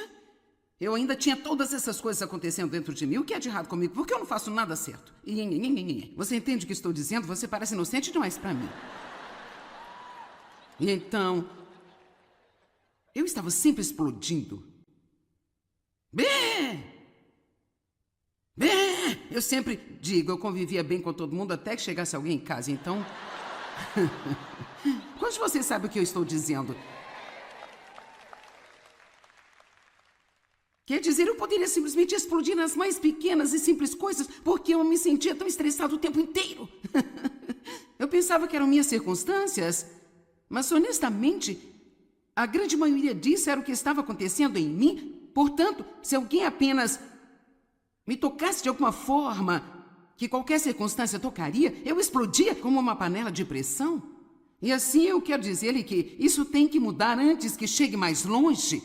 eu ainda tinha todas essas coisas acontecendo dentro de mim. O que é de errado comigo? Porque eu não faço nada certo. Você entende o que estou dizendo? Você parece inocente demais para mim. E então, eu estava sempre explodindo. Eu sempre digo, eu convivia bem com todo mundo até que chegasse alguém em casa, então... Quantos de vocês sabem o que eu estou dizendo? Quer dizer, eu poderia simplesmente explodir nas mais pequenas e simples coisas porque eu me sentia tão estressado o tempo inteiro. Eu pensava que eram minhas circunstâncias, mas honestamente, a grande maioria disso era o que estava acontecendo em mim. Portanto, se alguém apenas me tocasse de alguma forma que qualquer circunstância tocaria, eu explodia como uma panela de pressão. E assim eu quero dizer-lhe que isso tem que mudar antes que chegue mais longe.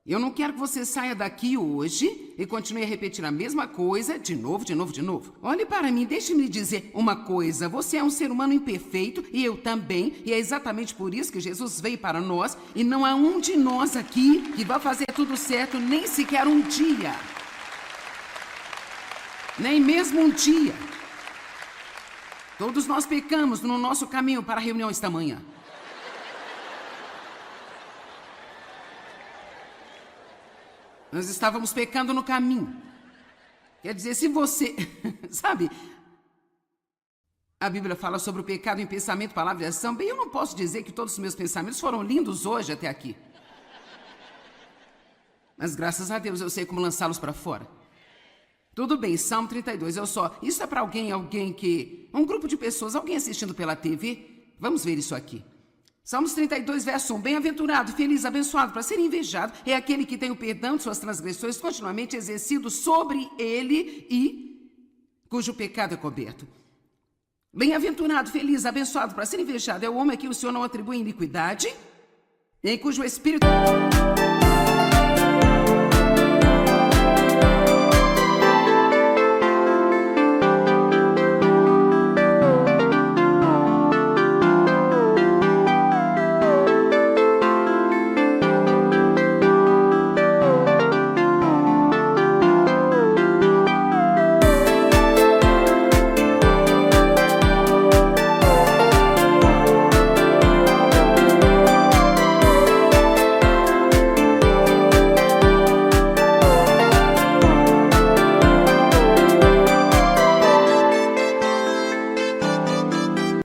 Eu não quero que você saia daqui hoje e continue a repetir a mesma coisa de novo. Olhe para mim, deixe-me dizer uma coisa. Você é um ser humano imperfeito e eu também. E é exatamente por isso que Jesus veio para nós. E não há um de nós aqui que vai fazer tudo certo nem sequer um dia. Nem mesmo um dia. Todos nós pecamos no nosso caminho para a reunião esta manhã. Nós estávamos pecando no caminho. Quer dizer, se você... Sabe, a Bíblia fala sobre o pecado em pensamento, palavra e ação. Bem, eu não posso dizer que todos os meus pensamentos foram lindos hoje até aqui. Mas graças a Deus eu sei como lançá-los para fora. Tudo bem, Salmo 32, isso é para alguém que... Um grupo de pessoas, alguém assistindo pela TV? Vamos ver isso aqui. Salmos 32, verso 1. Bem-aventurado, feliz, abençoado, para ser invejado, é aquele que tem o perdão de suas transgressões continuamente exercido sobre ele e cujo pecado é coberto. Bem-aventurado, feliz, abençoado, para ser invejado, é o homem a quem o Senhor não atribui iniquidade, em cujo espírito...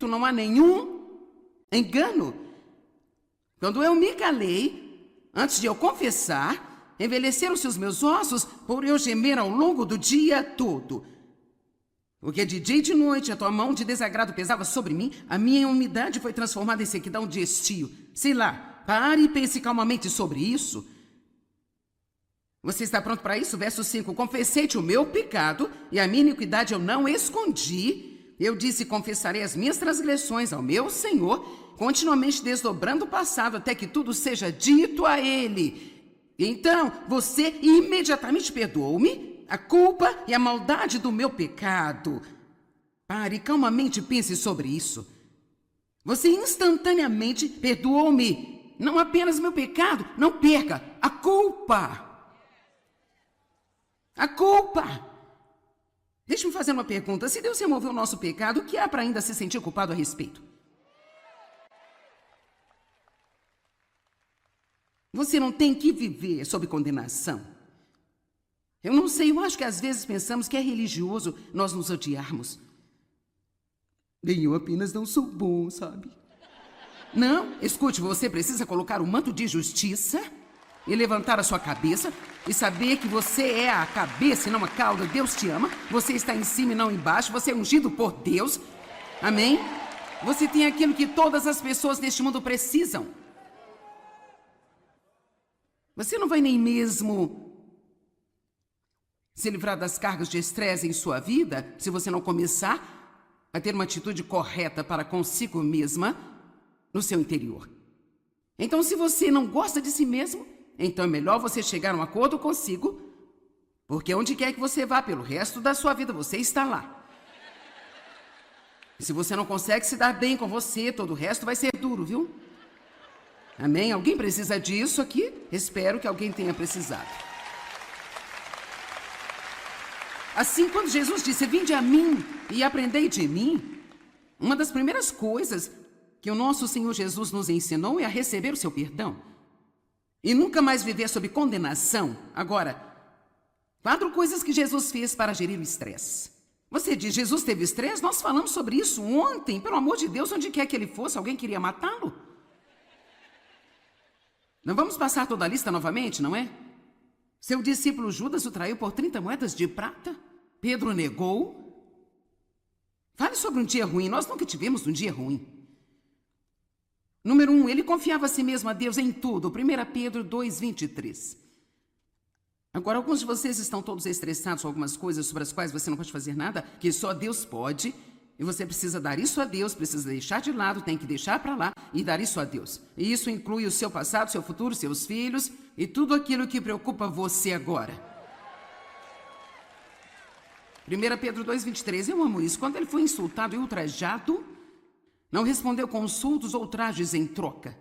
Não há nenhum engano. Quando eu me calei, antes de eu confessar, envelheceram-se os meus ossos por eu gemer ao longo do dia todo. Porque de dia e de noite a tua mão de desagrado pesava sobre mim, a minha umidade foi transformada em sequidão de estio. Sei lá, pare e pense calmamente sobre isso. Você está pronto para isso? Verso 5. Confessei-te o meu pecado e a minha iniquidade eu não escondi. Eu disse, confessarei as minhas transgressões ao meu Senhor, continuamente desdobrando o passado até que tudo seja dito a Ele. Então, você imediatamente perdoou-me a culpa e a maldade do meu pecado. Pare, calmamente pense sobre isso. Você instantaneamente perdoou-me, não apenas meu pecado, não perca, a culpa. A culpa. Deixa-me fazer uma pergunta. Se Deus removeu o nosso pecado, o que há para ainda se sentir culpado a respeito? Você não tem que viver sob condenação. Eu não sei, eu acho que às vezes pensamos que é religioso nós nos odiarmos. Bem, eu apenas não sou bom, sabe? Não, escute, você precisa colocar o manto de justiça e levantar a sua cabeça e saber que você é a cabeça e não a cauda. Deus te ama, você está em cima e não embaixo, você é ungido por Deus. Amém? Você tem aquilo que todas as pessoas neste mundo precisam. Você não vai nem mesmo se livrar das cargas de estresse em sua vida se você não começar a ter uma atitude correta para consigo mesma no seu interior. Então, se você não gosta de si mesmo, então é melhor você chegar a um acordo consigo, porque onde quer que você vá pelo resto da sua vida, você está lá. Se você não consegue se dar bem com você, todo o resto vai ser duro, viu? Amém? Alguém precisa disso aqui? Espero que alguém tenha precisado. Assim, quando Jesus disse, vinde a mim e aprendei de mim, uma das primeiras coisas que o nosso Senhor Jesus nos ensinou é a receber o seu perdão. E nunca mais viver sob condenação. Agora, 4 coisas que Jesus fez para gerir o estresse. Você diz, Jesus teve estresse? Nós falamos sobre isso ontem. Pelo amor de Deus, onde quer que ele fosse, alguém queria matá-lo? Não vamos passar toda a lista novamente, não é? Seu discípulo Judas o traiu por 30 moedas de prata. Pedro negou. Fale sobre um dia ruim. Nós nunca tivemos um dia ruim. Número 1, ele confiava a si mesmo a Deus em tudo. 1 Pedro 2:23. Agora, alguns de vocês estão todos estressados com algumas coisas sobre as quais você não pode fazer nada, que só Deus pode. E você precisa dar isso a Deus, precisa deixar de lado, tem que deixar para lá e dar isso a Deus. E isso inclui o seu passado, seu futuro, seus filhos e tudo aquilo que preocupa você agora. 1 Pedro 2:23, eu amo isso. Quando ele foi insultado e ultrajado, não respondeu com insultos ou ultrajes em troca.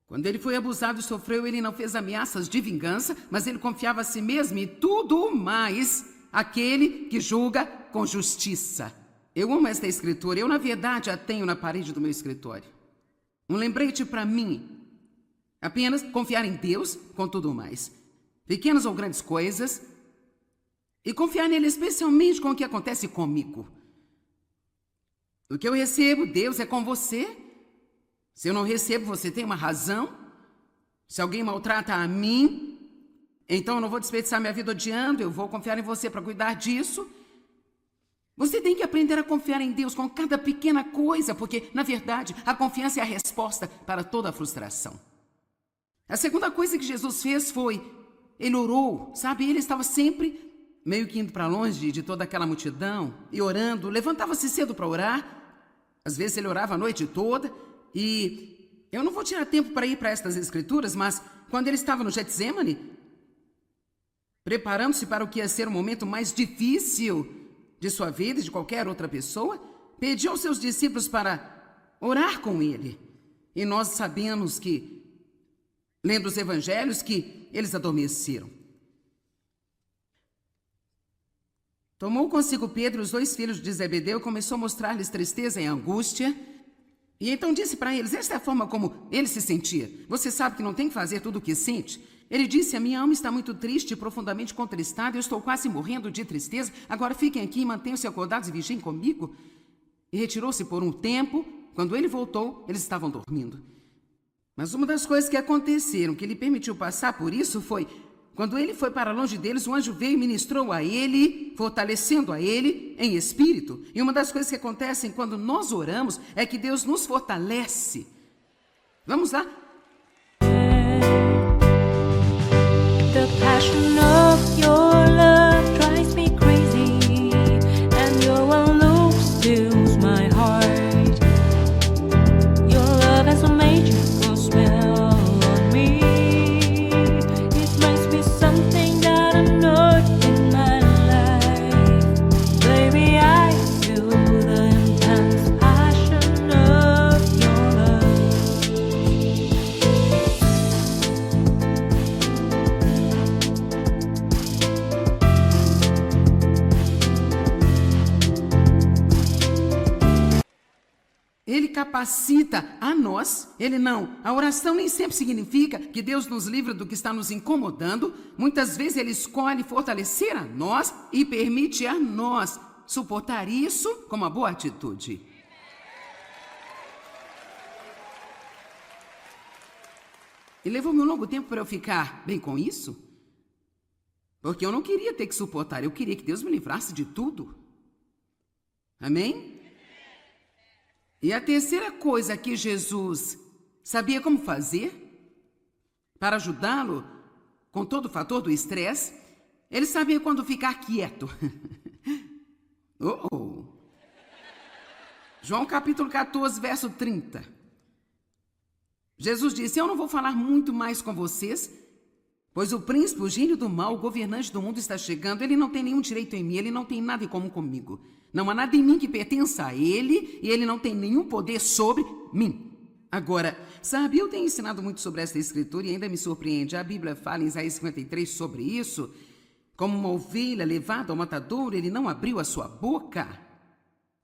Quando ele foi abusado e sofreu, ele não fez ameaças de vingança, mas ele confiava a si mesmo e tudo mais aquele que julga com justiça. Eu amo esta escritura. Eu, na verdade, a tenho na parede do meu escritório. Um lembrete para mim. Apenas confiar em Deus com tudo mais. Pequenas ou grandes coisas. E confiar nele especialmente com o que acontece comigo. O que eu recebo, Deus é com você. Se eu não recebo, você tem uma razão. Se alguém maltrata a mim, então eu não vou desperdiçar minha vida odiando. Eu vou confiar em você para cuidar disso. Você tem que aprender a confiar em Deus com cada pequena coisa, porque, na verdade, a confiança é a resposta para toda a frustração. A segunda coisa que Jesus fez foi, ele orou, sabe? Ele estava sempre meio que indo para longe de toda aquela multidão e orando, levantava-se cedo para orar. Às vezes ele orava a noite toda e eu não vou tirar tempo para ir para estas escrituras, mas quando ele estava no Getsêmani, preparando-se para o que ia ser o momento mais difícil de sua vida e de qualquer outra pessoa, pediu aos seus discípulos para orar com ele. E nós sabemos que, lendo os evangelhos, que eles adormeceram. Tomou consigo Pedro e os 2 filhos de Zebedeu e começou a mostrar-lhes tristeza e angústia. E então disse para eles, esta é a forma como ele se sentia. Você sabe que não tem que fazer tudo o que sente. Ele disse, a minha alma está muito triste e profundamente contristada, eu estou quase morrendo de tristeza, agora fiquem aqui e mantenham-se acordados e vigiem comigo. E retirou-se por um tempo, quando ele voltou, eles estavam dormindo. Mas uma das coisas que aconteceram, que lhe permitiu passar por isso, foi, quando ele foi para longe deles, o anjo veio e ministrou a ele, fortalecendo a ele em espírito. E uma das coisas que acontecem quando nós oramos é que Deus nos fortalece. Vamos lá? The passion of your love drives me crazy, and your one look steals my heart. Your love has a magical spell on me. It makes me something that I'm not in my life. Baby, I feel the intense passion of your love. Ele capacita a nós, ele não. A oração nem sempre significa que Deus nos livra do que está nos incomodando. Muitas vezes ele escolhe fortalecer a nós e permite a nós suportar isso com uma boa atitude. E levou-me um longo tempo para eu ficar bem com isso. Porque eu não queria ter que suportar, eu queria que Deus me livrasse de tudo. Amém? E a terceira coisa que Jesus sabia como fazer para ajudá-lo com todo o fator do estresse, ele sabia quando ficar quieto. João capítulo 14, verso 30. Jesus disse: eu não vou falar muito mais com vocês, pois o príncipe, o gênio do mal, o governante do mundo está chegando. Ele não tem nenhum direito em mim, ele não tem nada em comum comigo. Não há nada em mim que pertença a ele, e ele não tem nenhum poder sobre mim. Agora, sabe, eu tenho ensinado muito sobre essa escritura e ainda me surpreende. A Bíblia fala em Isaías 53 sobre isso. Como uma ovelha levada ao matadouro, ele não abriu a sua boca.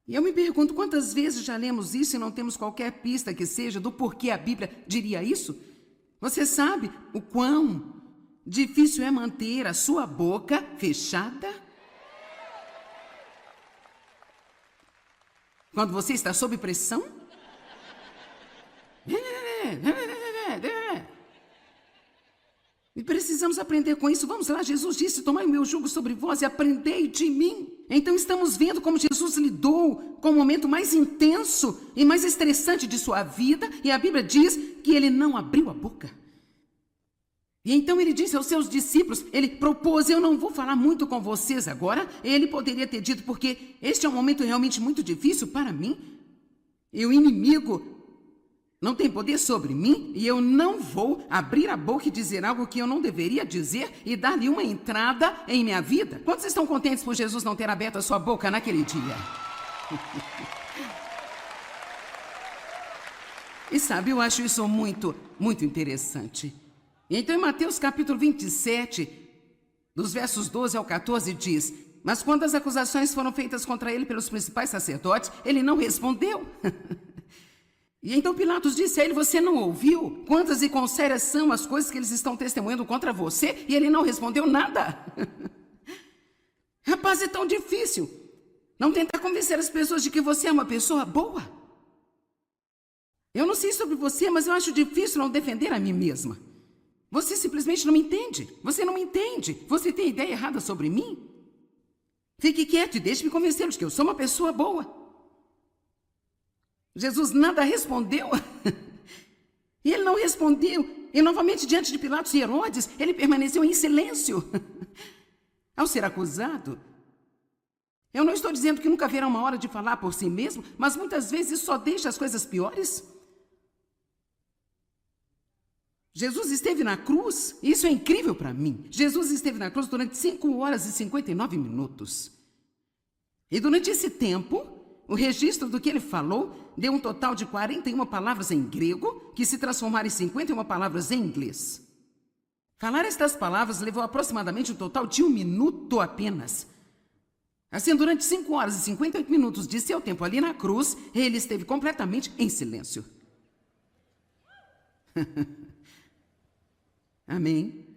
E eu me pergunto quantas vezes já lemos isso e não temos qualquer pista que seja do porquê a Bíblia diria isso? Você sabe o quão difícil é manter a sua boca fechada? Quando você está sob pressão? E precisamos aprender com isso. Vamos lá, Jesus disse: tomai o meu jugo sobre vós e aprendei de mim. Então estamos vendo como Jesus lidou com o momento mais intenso e mais estressante de sua vida, e a Bíblia diz que ele não abriu a boca. E então ele disse aos seus discípulos, ele propôs: eu não vou falar muito com vocês agora. Ele poderia ter dito: porque este é um momento realmente muito difícil para mim, e o inimigo não tem poder sobre mim, e eu não vou abrir a boca e dizer algo que eu não deveria dizer e dar-lhe uma entrada em minha vida. Quantos estão contentes por Jesus não ter aberto a sua boca naquele dia? E sabe, eu acho isso muito, muito interessante. Então, em Mateus capítulo 27, dos versos 12 ao 14, diz: mas quando as acusações foram feitas contra ele pelos principais sacerdotes, ele não respondeu. E então Pilatos disse a ele: você não ouviu? Quantas e quão sérias são as coisas que eles estão testemunhando contra você? E ele não respondeu nada. Rapaz, é tão difícil não tentar convencer as pessoas de que você é uma pessoa boa. Eu não sei sobre você, mas eu acho difícil não defender a mim mesma. Você simplesmente não me entende. Você não me entende. Você tem ideia errada sobre mim? Fique quieto e deixe-me convencê-los de que eu sou uma pessoa boa. Jesus nada respondeu. E ele não respondeu. E novamente, diante de Pilatos e Herodes, ele permaneceu em silêncio. Ao ser acusado, eu não estou dizendo que nunca haverá uma hora de falar por si mesmo, mas muitas vezes isso só deixa as coisas piores. Jesus esteve na cruz, e isso é incrível para mim. Jesus esteve na cruz durante 5 horas e 59 minutos. E durante esse tempo, o registro do que ele falou deu um total de 41 palavras em grego, que se transformaram em 51 palavras em inglês. Falar estas palavras levou aproximadamente um total de 1 minuto apenas. Assim, durante 5 horas e 58 minutos de seu tempo ali na cruz, ele esteve completamente em silêncio. Amém?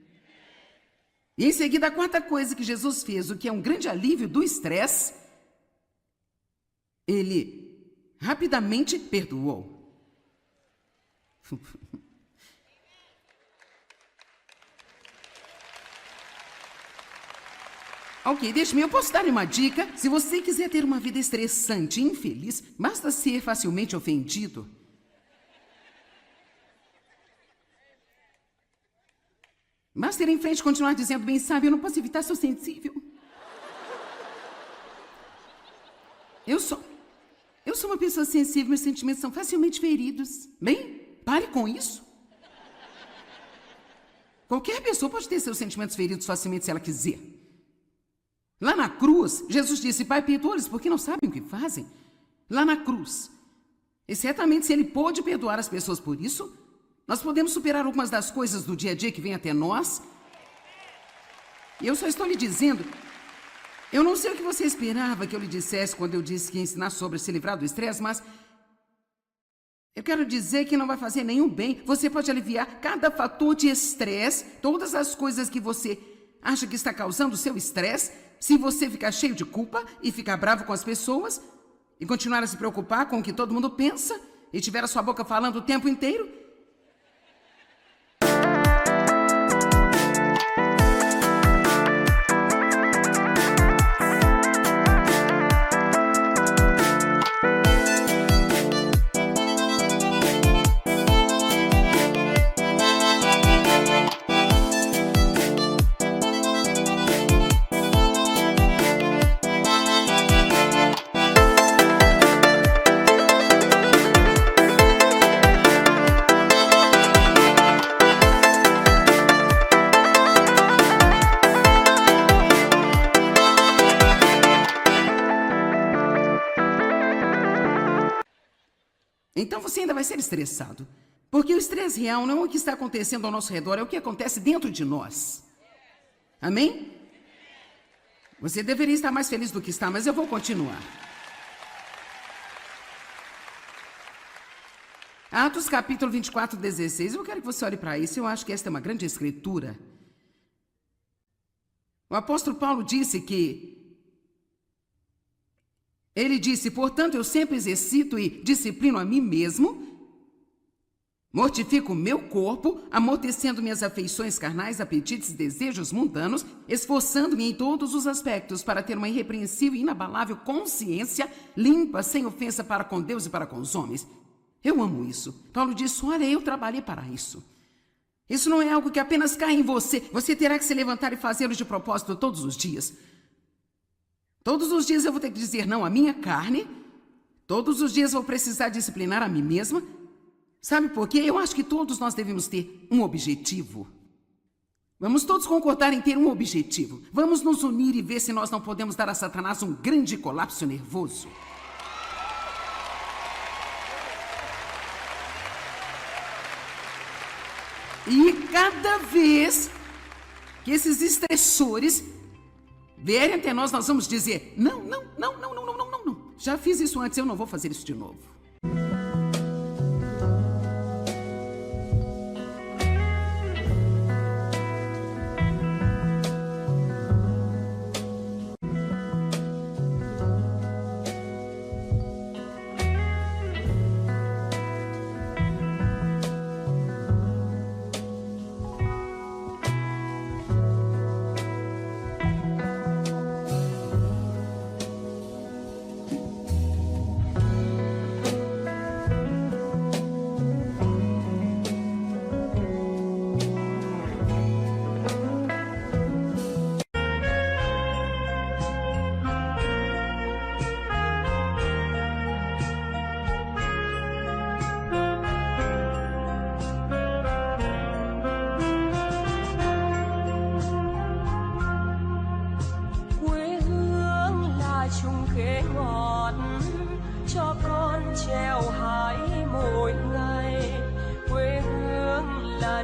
E em seguida, a quarta coisa que Jesus fez, o que é um grande alívio do estresse, ele rapidamente perdoou. Ok, deixe-me, eu posso dar uma dica. Se você quiser ter uma vida estressante e infeliz, basta ser facilmente ofendido. Basta ir em frente e continuar dizendo: bem sabe, eu não posso evitar, sou sensível. Eu sou uma pessoa sensível, meus sentimentos são facilmente feridos. Bem, pare com isso. Qualquer pessoa pode ter seus sentimentos feridos facilmente se ela quiser. Lá na cruz, Jesus disse: Pai, perdoa-lhes porque não sabem o que fazem. Lá na cruz. E certamente, se ele pôde perdoar as pessoas por isso, nós podemos superar algumas das coisas do dia a dia que vêm até nós. E eu só estou lhe dizendo, eu não sei o que você esperava que eu lhe dissesse quando eu disse que ia ensinar sobre se livrar do estresse, mas eu quero dizer que não vai fazer nenhum bem. Você pode aliviar cada fator de estresse, todas as coisas que você acha que está causando o seu estresse, se você ficar cheio de culpa e ficar bravo com as pessoas e continuar a se preocupar com o que todo mundo pensa e tiver a sua boca falando o tempo inteiro. Então você ainda vai ser estressado. Porque o estresse real não é o que está acontecendo ao nosso redor, é o que acontece dentro de nós. Amém? Você deveria estar mais feliz do que está, mas eu vou continuar. Atos capítulo 24, 16. Eu quero que você olhe para isso. Eu acho que esta é uma grande escritura. O apóstolo Paulo disse ele disse, portanto, eu sempre exercito e disciplino a mim mesmo, mortifico o meu corpo, amortecendo minhas afeições carnais, apetites e desejos mundanos, esforçando-me em todos os aspectos para ter uma irrepreensível e inabalável consciência limpa, sem ofensa para com Deus e para com os homens. Eu amo isso. Paulo disse, olha, eu trabalhei para isso. Isso não é algo que apenas cai em você. Você terá que se levantar e fazê-lo de propósito todos os dias. Todos os dias eu vou ter que dizer não à minha carne. Todos os dias eu vou precisar disciplinar a mim mesma. Sabe por quê? Eu acho que todos nós devemos ter um objetivo. Vamos todos concordar em ter um objetivo. Vamos nos unir e ver se nós não podemos dar a Satanás um grande colapso nervoso. E cada vez que esses estressores vierem até nós, nós vamos dizer, não. Já fiz isso antes, eu não vou fazer isso de novo.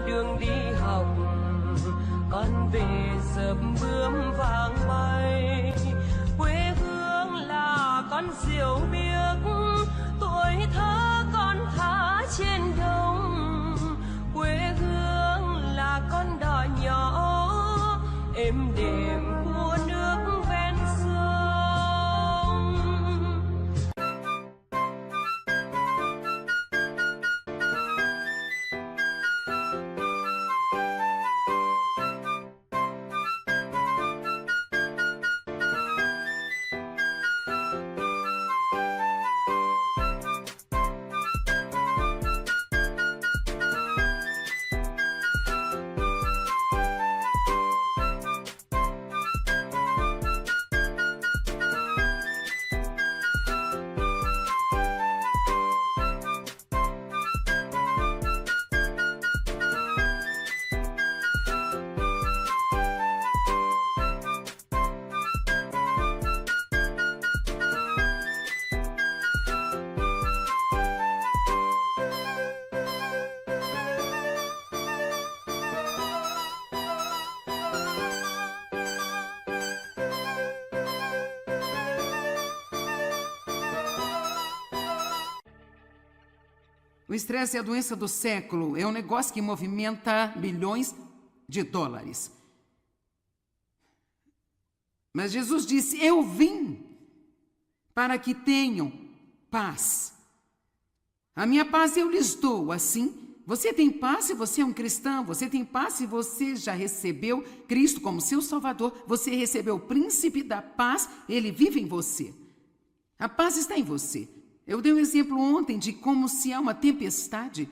Đường đi học con về dập bướm vàng bay, quê hương là con diều biếc, tuổi thơ con thả trên đồng, quê hương là con đò nhỏ êm đềm của nước ven sông. O estresse é a doença do século, é um negócio que movimenta bilhões de dólares. Mas Jesus disse, eu vim para que tenham paz. A minha paz eu lhes dou, assim. Você tem paz se você é um cristão, você tem paz se você já recebeu Cristo como seu Salvador, você recebeu o príncipe da paz, ele vive em você. A paz está em você. Eu dei um exemplo ontem de como se há uma tempestade,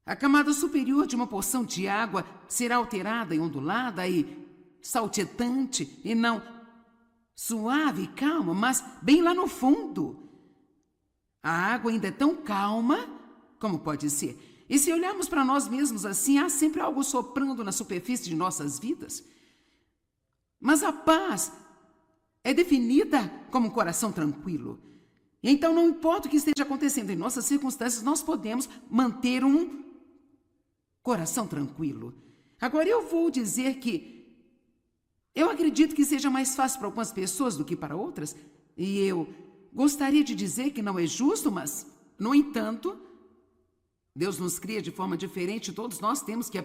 a camada superior de uma porção de água será alterada e ondulada e saltitante, e não suave e calma, mas bem lá no fundo. A água ainda é tão calma como pode ser. E se olharmos para nós mesmos assim, há sempre algo soprando na superfície de nossas vidas. Mas a paz é definida como um coração tranquilo. Então, não importa o que esteja acontecendo em nossas circunstâncias, nós podemos manter um coração tranquilo. Agora, eu vou dizer que eu acredito que seja mais fácil para algumas pessoas do que para outras, e eu gostaria de dizer que não é justo, mas, no entanto, Deus nos cria de forma diferente, todos nós temos que